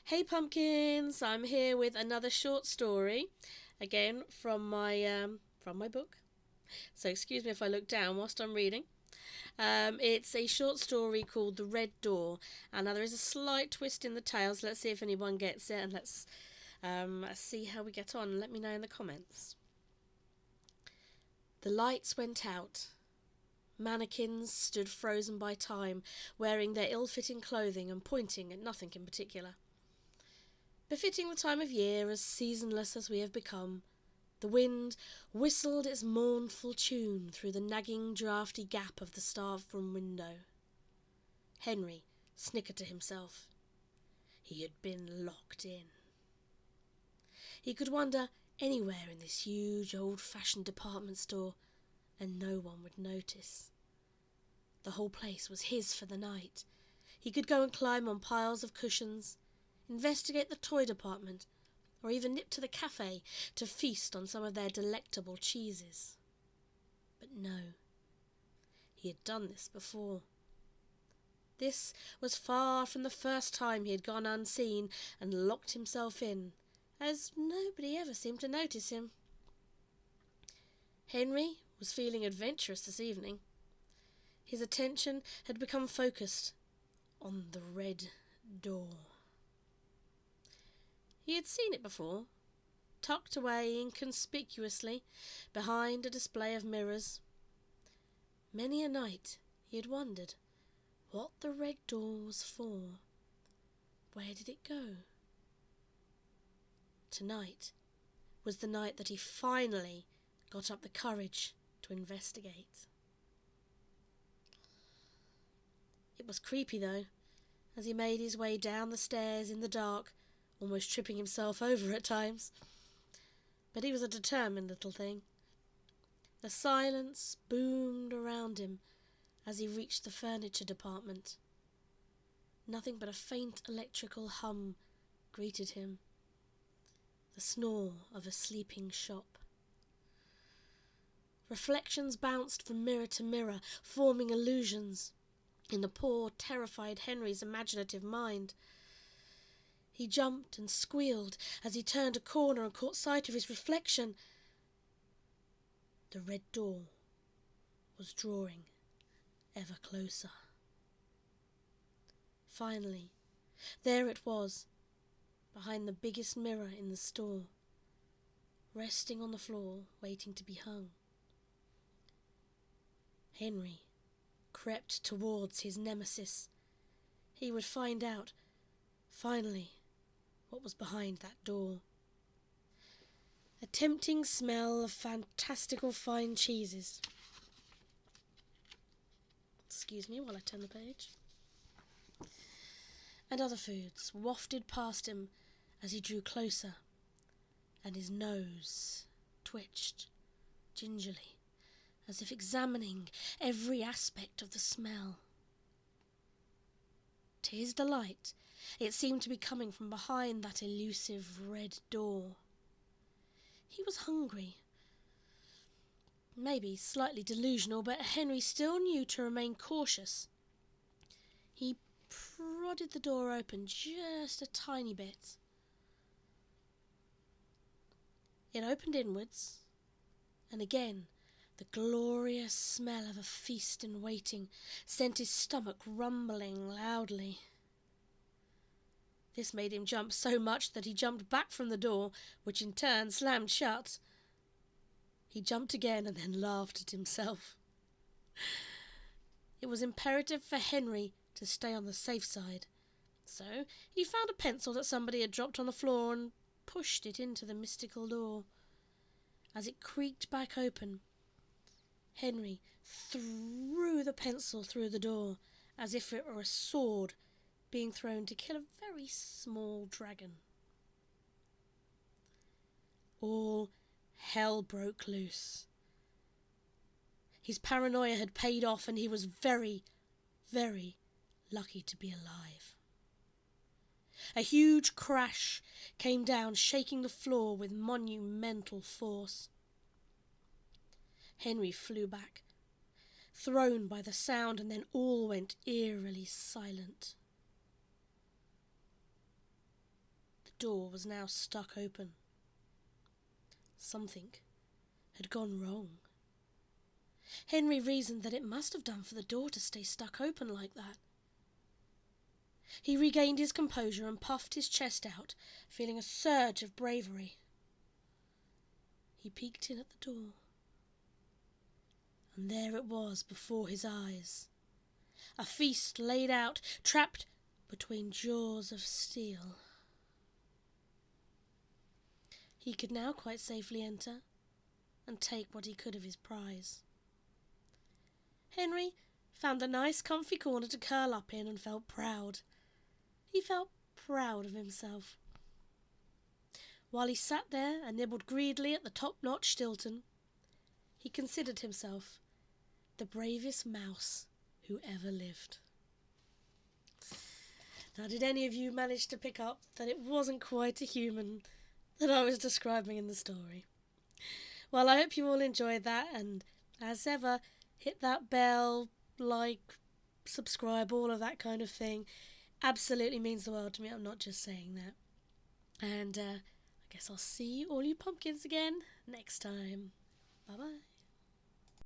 Hey pumpkins, I'm here with another short story, again from my book. So excuse me if I look down whilst I'm reading. It's a short story called The Red Door, and now there is a slight twist in the tale. So let's see if anyone gets it, and let's see how we get on. Let me know in the comments. The lights went out. Mannequins stood frozen by time, wearing their ill-fitting clothing and pointing at nothing in particular. Befitting the time of year, as seasonless as we have become, the wind whistled its mournful tune through the nagging draughty gap of the staff-room window. Henry snickered to himself. He had been locked in. He could wander anywhere in this huge old-fashioned department store, and no one would notice. The whole place was his for the night. He could go and climb on piles of cushions, investigate the toy department, or even nip to the cafe to feast on some of their delectable cheeses. But no, he had done this before. This was far from the first time he had gone unseen and locked himself in, as nobody ever seemed to notice him. Henry was feeling adventurous this evening. His attention had become focused on the red door. He had seen it before, tucked away inconspicuously behind a display of mirrors. Many a night he had wondered what the red door was for. Where did it go? Tonight was the night that he finally got up the courage to investigate. It was creepy, though, as he made his way down the stairs in the dark, almost tripping himself over at times. But he was a determined little thing. The silence boomed around him as he reached the furniture department. Nothing but a faint electrical hum greeted him, the snore of a sleeping shop. Reflections bounced from mirror to mirror, forming illusions in the poor, terrified Henry's imaginative mind. He jumped and squealed as he turned a corner and caught sight of his reflection. The red door was drawing ever closer. Finally, there it was, behind the biggest mirror in the store, resting on the floor, waiting to be hung. Henry crept towards his nemesis. He would find out, finally, what was behind that door. A tempting smell of fantastical fine cheeses. Excuse me while I turn the page. And other foods wafted past him as he drew closer, and his nose twitched gingerly, as if examining every aspect of the smell. To his delight, it seemed to be coming from behind that elusive red door. He was hungry. Maybe slightly delusional, but Henry still knew to remain cautious. He prodded the door open just a tiny bit. It opened inwards, and again the glorious smell of a feast in waiting sent his stomach rumbling loudly. This made him jump so much that he jumped back from the door, which in turn slammed shut. He jumped again and then laughed at himself. It was imperative for Henry to stay on the safe side, so he found a pencil that somebody had dropped on the floor and pushed it into the mystical door. As it creaked back open, Henry threw the pencil through the door as if it were a sword being thrown to kill a very small dragon. All hell broke loose. His paranoia had paid off, and he was very, very lucky to be alive. A huge crash came down, shaking the floor with monumental force. Henry flew back, thrown by the sound, and then all went eerily silent. door was now stuck open. Something had gone wrong. Henry reasoned that it must have done for the door to stay stuck open like that. He regained his composure and puffed his chest out, feeling a surge of bravery. He peeked in at the door, and there it was before his eyes. A feast laid out, trapped between jaws of steel. He could now quite safely enter and take what he could of his prize. Henry found a nice comfy corner to curl up in and felt proud. He felt proud of himself. While he sat there and nibbled greedily at the top-notch Stilton, he considered himself the bravest mouse who ever lived. Now, did any of you manage to pick up that it wasn't quite a human that I was describing in the story? Well, I hope you all enjoyed that, and as ever, hit that bell, like, subscribe, all of that kind of thing. Absolutely means the world to me. I'm not just saying that. And I guess I'll see all you pumpkins again next time. Bye-bye.